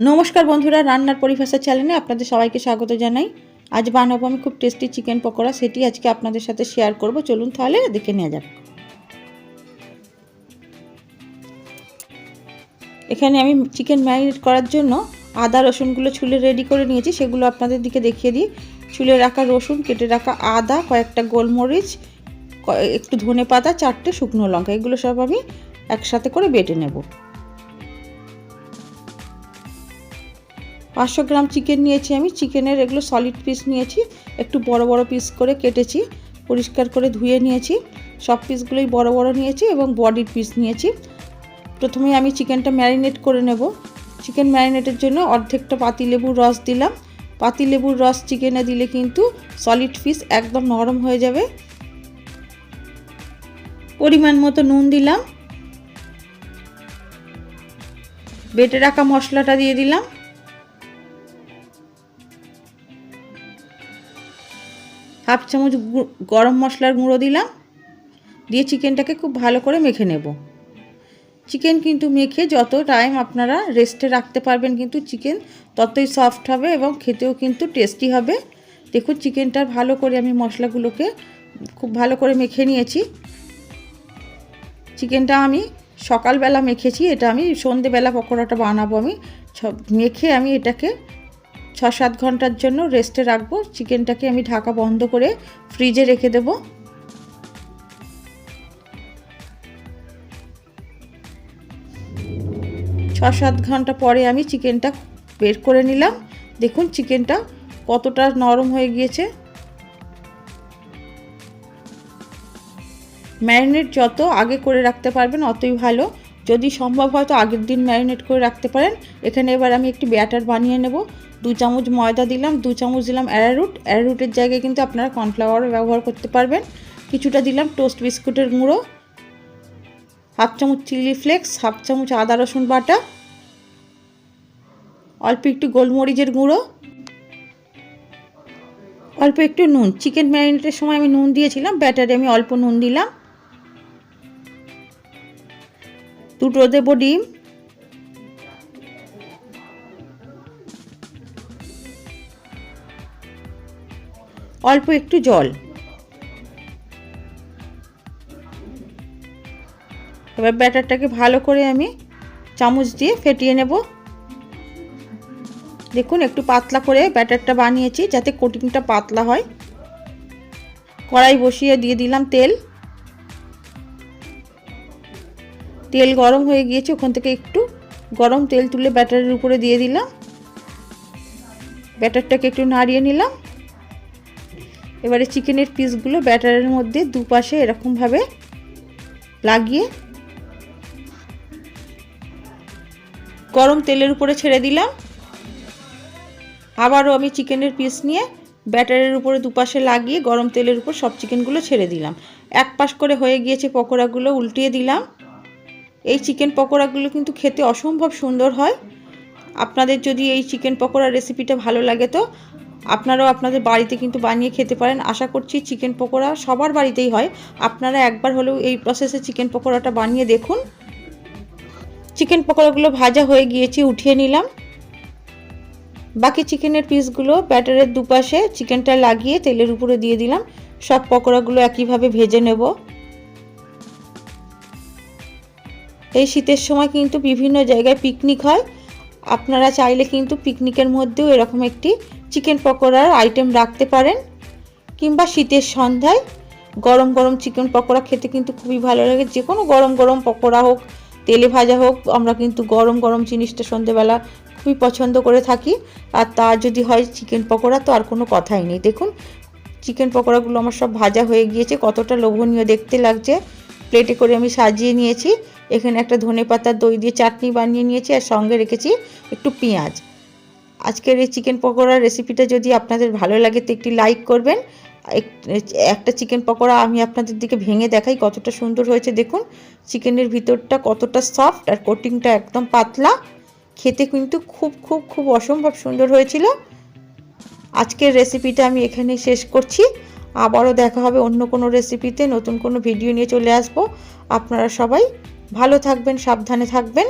নমস্কার বন্ধুরা, রান্নার পরিভাষা চ্যানেলে আপনাদের সবাইকে স্বাগত জানাই। আজ বানাবো আমি খুব টেস্টি চিকেন পকোড়া, সেটি আজকে আপনাদের সাথে শেয়ার করব। চলুন তাহলে দেখে নেওয়া যাক। এখানে আমি চিকেন ম্যারিনেট করার জন্য আদা রসুনগুলো ছুলে রেডি করে নিয়েছি, সেগুলো আপনাদের দিকে দেখিয়ে দিই। ছুলে রাখা রসুন, কেটে রাখা আদা, কয়েকটা গোলমরিচ, একটু ধনেপাতা, 4টে শুকনো লঙ্কা, এগুলো সব আমি একসাথে করে বেটে নেব। 500 গ্রাম চিকেন নিয়েছি আমি। চিকেনের এগুলো সলিড পিস নিয়েছি, একটু বড় বড় পিস করে কেটেছি, পরিষ্কার করে ধুয়ে নিয়েছি। সব পিসগুলোই বড় বড় নিয়েছি এবং বডির পিস নিয়েছি। প্রথমে আমি চিকেনটা ম্যারিনেট করে নেব। চিকেন ম্যারিনেটের জন্য অর্ধেকটা পাতিলেবুর রস দিলাম। পাতিলেবুর রস চিকেনে দিলে কিন্তু সলিড পিস একদম নরম হয়ে যাবে। পরিমাণ মতো নুন দিলাম। বেটে রাখা মশলাটা দিয়ে দিলাম। হাফ চামচ গরম মশলার গুঁড়ো দিলাম। দিয়ে চিকেনটাকে খুব ভালো করে মেখে নেব। চিকেন কিন্তু মেখে যত টাইম আপনারা রেস্টে রাখতে পারবেন কিন্তু চিকেন ততই সফট হবে এবং খেতেও কিন্তু টেস্টি হবে। দেখুন চিকেনটা ভালো করে আমি মশলাগুলোকে খুব ভালো করে মেখে নিয়েছি। চিকেনটা আমি সকালবেলা মেখেছি, এটা আমি সন্ধেবেলা পকোড়াটা বানাবো। আমি মেখে আমি এটাকে 6-7 ঘন্টার জন্য রেস্টে রাখবো। চিকেনটাকে আমি ঢাকা বন্ধ করে ফ্রিজে রেখে দেব। 6-7 ঘন্টা পরে আমি চিকেনটা বের করে নিলাম। দেখুন চিকেনটা কতটা নরম হয়ে গিয়েছে। ম্যারিনেট যত আগে করে রাখতে পারবেন অতই ভালো। যদি সম্ভব হয় তো আগের দিন ম্যারিনেট করে রাখতে পারেন। এখানে এবার আমি একটি ব্যাটার বানিয়ে নেব। 2 চামচ ময়দা দিলাম, 2 চামচ দিলাম অ্যারারুট। অ্যারারুটের জায়গায় কিন্তু আপনারা কর্নফ্লাওয়ারও ব্যবহার করতে পারবেন। কিছুটা দিলাম টোস্ট বিস্কুটের গুঁড়ো, হাফ চামচ চিলি ফ্লেক্স, হাফ চামচ আদা রসুন বাটা, অল্প একটু গোলমরিচের গুঁড়ো, অল্প একটু নুন। চিকেন ম্যারিনেটের সময় আমি নুন দিয়েছিলাম, ব্যাটারে আমি অল্প নুন দিলাম। 2টো দেবো ডিম, অল্প একটু জল। এবার ব্যাটারটাকে ভালো করে আমি চামচ দিয়ে ফেটিয়ে নেব। দেখুন একটু পাতলা করে ব্যাটারটা বানিয়েছি যাতে কোটিংটা পাতলা হয়। কড়াই বসিয়ে দিয়ে দিলাম তেল। তেল গরম হয়ে গিয়েছে, ওখান থেকে একটু গরম তেল তুলে ব্যাটারের উপরে দিয়ে দিলাম। ব্যাটারটাকে একটু নাড়িয়ে নিলাম। এবারে চিকেনের পিসগুলো ব্যাটারের মধ্যে দুপাশে এরকমভাবে লাগিয়ে গরম তেলের উপরে ছেড়ে দিলাম। আবারও আমি চিকেনের পিস নিয়ে ব্যাটারের উপরে দুপাশে লাগিয়ে গরম তেলের উপর সব চিকেনগুলো ছেড়ে দিলাম। এক পাশ করে হয়ে গিয়েছে পকোড়াগুলো, উল্টিয়ে দিলাম। এই চিকেন পকোড়াগুলো কিন্তু খেতে অসম্ভব সুন্দর হয়। আপনাদের যদি এই চিকেন পকোড়ার রেসিপিটা ভালো লাগে তো আপনারাও আপনাদের বাড়িতে কিন্তু বানিয়ে খেতে পারেন। আশা করছি চিকেন পকোড়া সবার বাড়িতেই হয়, আপনারা একবার হলেও এই প্রসেসে চিকেন পকোড়াটা বানিয়ে দেখুন। চিকেন পকোড়াগুলো ভাজা হয়ে গিয়েছে, উঠিয়ে নিলাম। বাকি চিকেনের পিসগুলো ব্যাটারের দুপাশে চিকেনটা লাগিয়ে তেলের উপরে দিয়ে দিলাম। সব পকোড়াগুলো একইভাবে ভেজে নেব। এই শীতের সময় কিন্তু বিভিন্ন জায়গায় পিকনিক হয়, আপনারা চাইলে কিন্তু পিকনিকের মধ্যেও এরকম একটি চিকেন পকোড়ার আইটেম রাখতে পারেন। কিংবা শীতের সন্ধ্যায় গরম গরম চিকেন পকোড়া খেতে কিন্তু খুবই ভালো লাগে। যে কোনো গরম গরম পকোড়া হোক, তেলে ভাজা হোক, আমরা কিন্তু গরম গরম জিনিসটা সন্ধ্যেবেলা খুবই পছন্দ করে থাকি। আর তা যদি হয় চিকেন পকোড়া তো আর কোনো কথাই নেই। দেখুন চিকেন পকোড়াগুলো আমার সব ভাজা হয়ে গিয়েছে, কতটা লোভনীয় দেখতে লাগছে। প্লেটে করে আমি সাজিয়ে নিয়েছি। এখানে একটা ধনেপাতার দই দিয়ে চাটনি বানিয়ে নিয়েছি, আর সঙ্গে রেখেছি একটু পেঁয়াজ। আজকের এই চিকেন পকোড়ার রেসিপিটা যদি আপনাদের ভালো লাগে তো একটি লাইক করবেন। একটা চিকেন পকোড়া আমি আপনাদের দিকে ভেঙে দেখাই কতটা সুন্দর হয়েছে। দেখুন চিকেনের ভিতরটা কতটা সফট আর কোটিংটা একদম পাতলা। খেতে কিন্তু খুব খুব খুব অসম্ভব সুন্দর হয়েছিল। আজকের রেসিপিটা আমি এখানে শেষ করছি। আবারও দেখা হবে অন্য কোনো রেসিপিতে, নতুন কোনো ভিডিও নিয়ে চলে আসবো। আপনারা সবাই ভালো থাকবেন, সাবধানে থাকবেন।